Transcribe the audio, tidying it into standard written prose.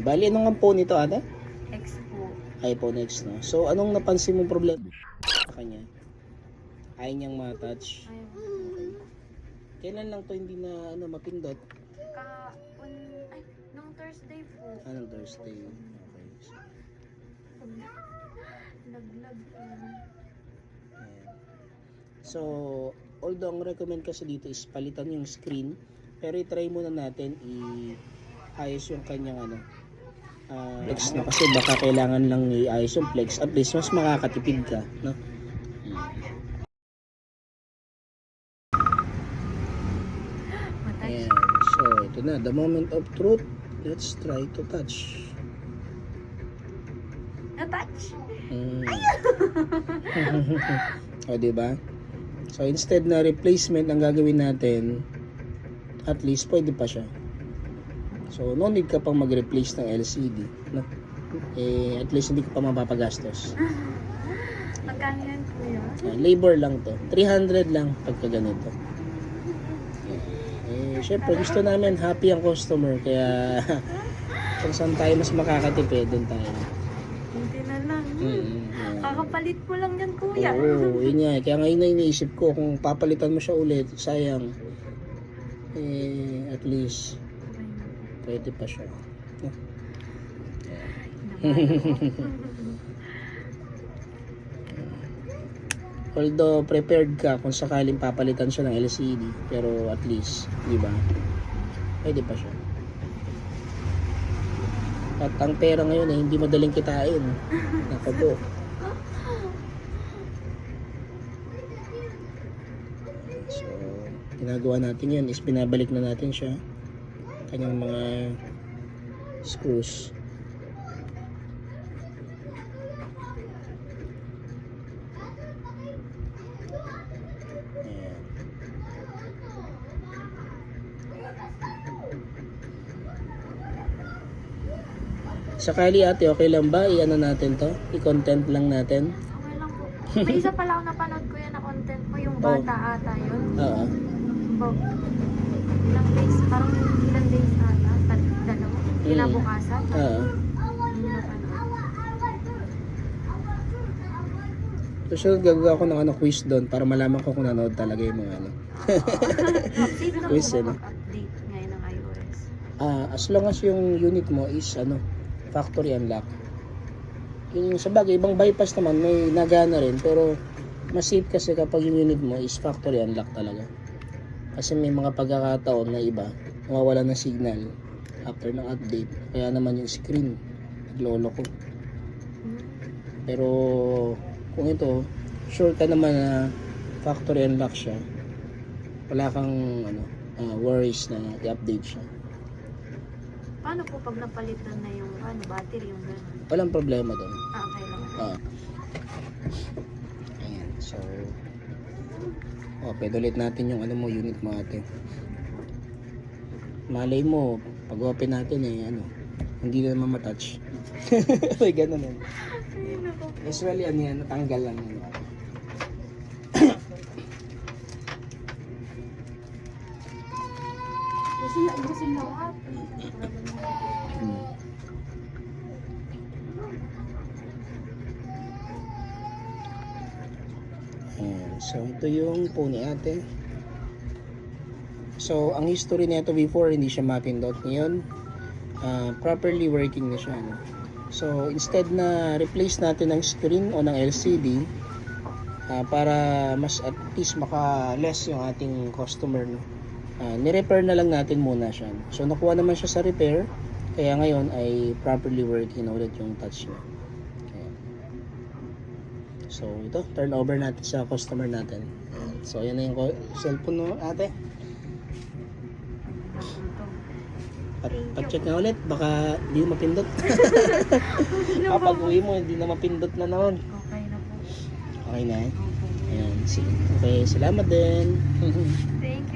Bali, anong ang phone nito, ate? X po. iPhone X, no? So, anong napansin mong problema sa kanya? Ayaw niyang ma-touch. Ayun. Okay. Kailan lang to hindi na mapindot? Nung Thursday po. Anong Thursday? Okay. Naglag. Ayan. So, although ang recommend kasi dito is palitan yung screen, pero i-try muna natin i-ayos yung kanyang flex, no? Kasi baka kailangan lang i-ayos yung flex, at least mas makakatipid ka, no? Ayan. So, ito na, the moment of truth. Let's try to touch. Na-touch? O, diba? So, instead na replacement ang gagawin natin, at least pwede pa siya. So, no need ka pang mag-replace ng LCD, no? At least hindi ka pa mapapagastos. Magkano yan po yun? Labor lang to. 300 lang pagka ganito. Syempre gusto namin happy ang customer, kaya kung saan tayo mas makakatipid, doon tayo. Hindi na lang. Yeah. Kakapalit mo lang yan, kuya. Oo, yun nga. Kaya ngayon na iniisip ko, kung papalitan mo siya ulit, sayang. At least, pwede pa siya. Although prepared ka kung sakaling papalitan siya ng LCD, pero at least, di ba? Pwede pa siya. At ang pera ngayon ay hindi madaling kitain. Nako po. So, ginagawa natin yun is binabalik na natin siya. Kanyang mga screws. Sakali ate, okay lang ba? I-ano natin to? I-content lang natin? Okay lang po. May isa pala ako napanood ko yan na content po, yung bata ata yun. Oo. Ilang days, parang ilang days ata, dalawa. Kinabukasan. Oo. Hindi napanood. So, gagawa ko ng quiz doon para malaman ko kung nanood talaga yung mga Sino na quiz, po ano? mag-update ngayon ng iOS? As long as yung unit mo is factory unlock. Yung sa bagay, ibang bypass naman may nagana rin, pero mas safe kasi kapag yung unit mo is factory unlock talaga. Kasi may mga pagkakataon na iba nawawala ng signal after ng update, kaya naman yung screen naglolo ko. Pero kung ito sure ka naman na factory unlock siya, wala kang worries na i-update siya. Paano po pag napalitan na yung battery, yung gano'n? Walang problema doon. Okay lang. Ayan, so pwede ulit natin yung unit mo ate. Malay mo pag open natin hindi na naman matouch. May ganun yan. Usually yan, natanggal lang yan. Kasi ubusin lahat. Ayan, so ito yung phone ni ate. So ang history nito before hindi siya mapindot, ngayon properly working na siya, So instead na replace natin ng screen o ng LCD, para mas at least maka-less yung ating customer, ni-repair na lang natin muna siya. So nakuha naman siya sa repair, kaya ngayon ay properly working na ulit yung touch niya. Ayan. So ito, turn over natin sa customer natin. So ayan na yung cellphone mo ate. Pat-check na ulit, baka hindi mo mapindot. Kapag uwi mo, hindi na mapindot na naman. Okay na po. Okay na eh. Ayan, okay, salamat din. Thank